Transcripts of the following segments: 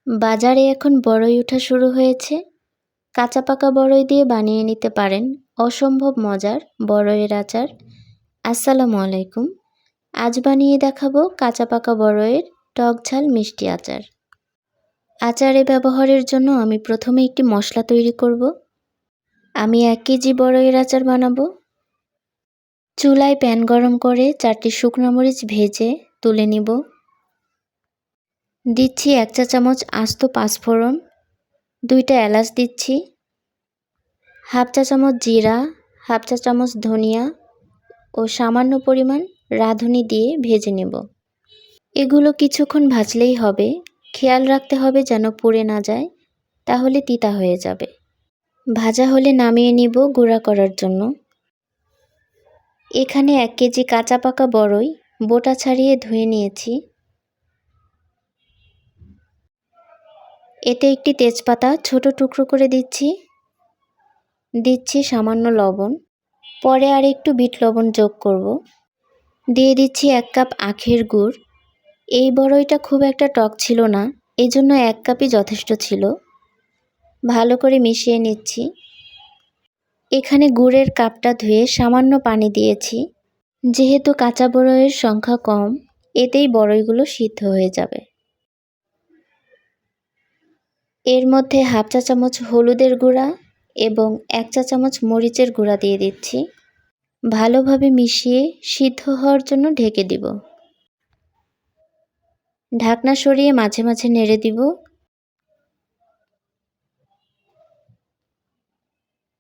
বাজারে এখন বড়ই ওঠা শুরু হয়েছে। কাঁচা পাকা বড়ই দিয়ে বানিয়ে নিতে পারেন অসম্ভব মজার বড়ইয়ের আচার। আসসালামু আলাইকুম। আজ বানিয়ে দেখাবো কাঁচা পাকা বড়ইয়ের টক ঝাল মিষ্টি আচার। আচারে ব্যবহারের জন্য আমি প্রথমে একটি মশলা তৈরি করব। আমি 1 কেজি বড়ইয়ের আচার বানাবো। চুলায় প্যান গরম করে 4টি শুকনো মরিচ ভেজে তুলে নিব। দিচ্ছি 1 চা চামচ আস্ত পাঁচফোড়ন, 2টা এলাচ দিচ্ছি, হাফ চা চামচ জিরা, হাফ চা চামচ ধনিয়া ও সামান্য পরিমাণ রাঁধুনি দিয়ে ভেজে নেব। এগুলো কিছুক্ষণ ভাজলেই হবে। খেয়াল রাখতে হবে যেন পুড়ে না যায়, তাহলে তিতা হয়ে যাবে। ভাজা হলে নামিয়ে নিব গুঁড়া করার জন্য। এখানে 1 কেজি কাঁচা পাকা বড়ই বোটা ছাড়িয়ে ধুয়ে নিয়েছি। এতে একটি তেজপাতা ছোট টুকরো করে দিচ্ছি সামান্য লবণ। পরে আর একটু বিট লবণ যোগ করব। দিয়ে দিচ্ছি 1 কাপ আখের গুড়। এই বড়ইটা খুব একটা টক ছিল না, এজন্য 1 কাপই যথেষ্ট ছিল। ভালো করে মিশিয়ে নিচ্ছি। এখানে গুড়ের কাপটা ধুয়ে সামান্য পানি দিয়েছি। যেহেতু কাঁচা বড়ইয়ের সংখ্যা কম, এতেই বড়ইগুলো সিদ্ধ হয়ে যাবে। এর মধ্যে হাফ চা চামচ হলুদের গুঁড়া এবং 1 চা চামচ মরিচের গুঁড়া দিয়ে দিচ্ছি। ভালোভাবে মিশিয়ে সিদ্ধ হওয়ার জন্য ঢেকে দিব। ঢাকনা সরিয়ে মাঝে মাঝে নেড়ে দিব।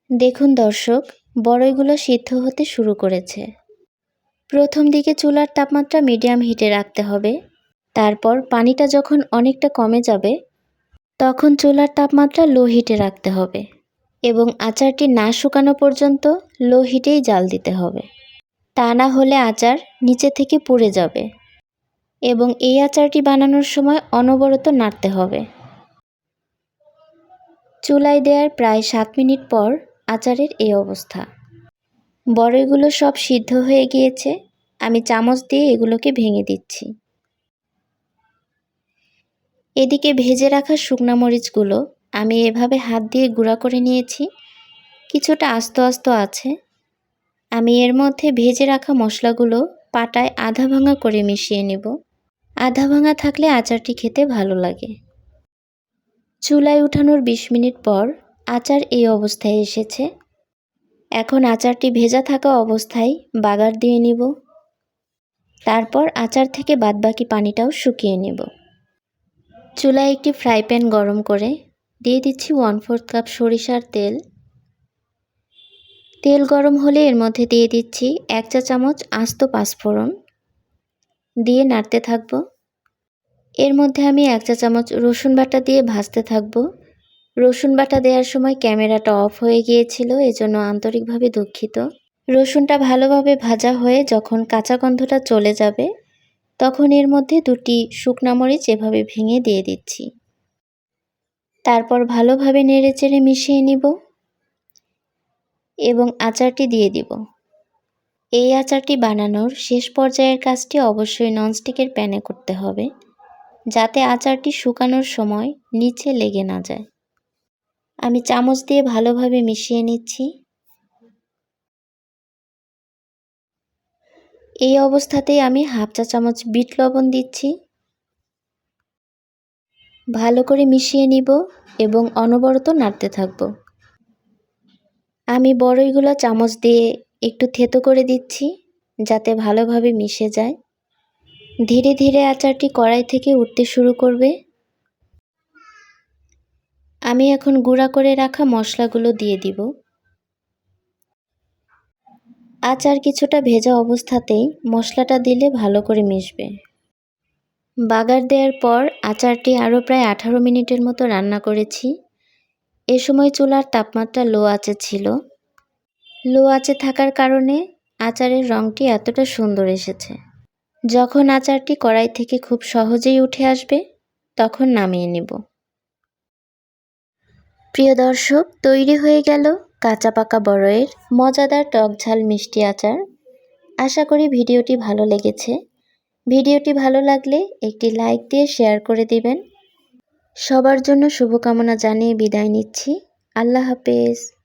দেখুন দর্শক, বড়ইগুলো সিদ্ধ হতে শুরু করেছে। প্রথম দিকে চুলার তাপমাত্রা মিডিয়াম হিটে রাখতে হবে। তারপর পানিটা যখন অনেকটা কমে যাবে, তখন চুলার তাপমাত্রা লো হিটে রাখতে হবে এবং আচারটি না শুকানো পর্যন্ত লো হিটেই জাল দিতে হবে। তা না হলে আচার নিচে থেকে পুড়ে যাবে এবং এই আচারটি বানানোর সময় অনবরত নাড়তে হবে। চুলায় দেওয়ার প্রায় 7 মিনিট পর আচারের এই অবস্থা। বড়ইগুলো সব সিদ্ধ হয়ে গিয়েছে। আমি চামচ দিয়ে এগুলোকে ভেঙে দিচ্ছি। এদিকে ভেজে রাখা শুকনা মরিচগুলো আমি এভাবে হাত দিয়ে গুঁড়া করে নিয়েছি। কিছুটা আস্ত আস্ত আছে। আমি এর মধ্যে ভেজে রাখা মশলাগুলো পাটায় আধা ভাঙা করে মিশিয়ে নেব। আধা ভাঙা থাকলে আচারটি খেতে ভালো লাগে। চুলায় উঠানোর 20 মিনিট পর আচার এই অবস্থায় এসেছে। এখন আচারটি ভেজা থাকা অবস্থায় বাগার দিয়ে নিব। তারপর আচার থেকে বাদবাকি পানিটাও শুকিয়ে নেব। চুলায় একটি ফ্রাই প্যান গরম করে দিয়ে দিচ্ছি 1/4 কাপ সরিষার তেল। তেল গরম হলে এর মধ্যে দিয়ে দিচ্ছি 1 চা চামচ আস্ত পাঁচফোড়ন, দিয়ে নাড়তে থাকব। এর মধ্যে আমি 1 চা চামচ রসুন বাটা দিয়ে ভাজতে থাকব। রসুন বাটা দেওয়ার সময় ক্যামেরাটা অফ হয়ে গিয়েছিল, এজন্য আন্তরিকভাবে দুঃখিত। রসুনটা ভালোভাবে ভাজা হয়ে যখন কাঁচা গন্ধটা চলে যাবে, তখন এর মধ্যে 2টি শুকনা মরিচ এভাবে ভেঙে দিয়ে দিচ্ছি। তারপর ভালোভাবে নেড়েচেড়ে মিশিয়ে নিব এবং আচারটি দিয়ে দিব। এই আচারটি বানানোর শেষ পর্যায়ের কাজটি অবশ্যই ননস্টিকের প্যানে করতে হবে, যাতে আচারটি শুকানোর সময় নিচে লেগে না যায়। আমি চামচ দিয়ে ভালোভাবে মিশিয়ে নিচ্ছি। এই অবস্থাতেই আমি হাফ চা চামচ বিট লবণ দিচ্ছি। ভালো করে মিশিয়ে নিব এবং অনবরত নাড়তে থাকব। আমি বড়ইগুলো চামচ দিয়ে একটু থেতো করে দিচ্ছি, যাতে ভালোভাবে মিশে যায়। ধীরে ধীরে আচারটি কড়াই থেকে উঠতে শুরু করবে। আমি এখন গুঁড়া করে রাখা মশলাগুলো দিয়ে দিব। আচার কিছুটা ভেজা অবস্থাতেই মশলাটা দিলে ভালো করে মিশবে। বাগার দেওয়ার পর আচারটি আরও প্রায় 18 মিনিটের মতো রান্না করেছি। এ সময় চুলার তাপমাত্রা লো আঁচে ছিল। লো আঁচে থাকার কারণে আচারের রঙটি এতটা সুন্দর এসেছে। যখন আচারটি কড়াই থেকে খুব সহজেই উঠে আসবে, তখন নামিয়ে নেব। প্রিয় দর্শক, তৈরি হয়ে গেল কাঁচা পাকা বড়ইয়ের মজাদার টক ঝাল মিষ্টি আচার। আশা করি ভিডিওটি ভালো লেগেছে। ভিডিওটি ভালো লাগলে একটি লাইক দিয়ে শেয়ার করে দিবেন। সবার জন্য শুভকামনা জানিয়ে বিদায় নিচ্ছি। আল্লাহ হাফেজ।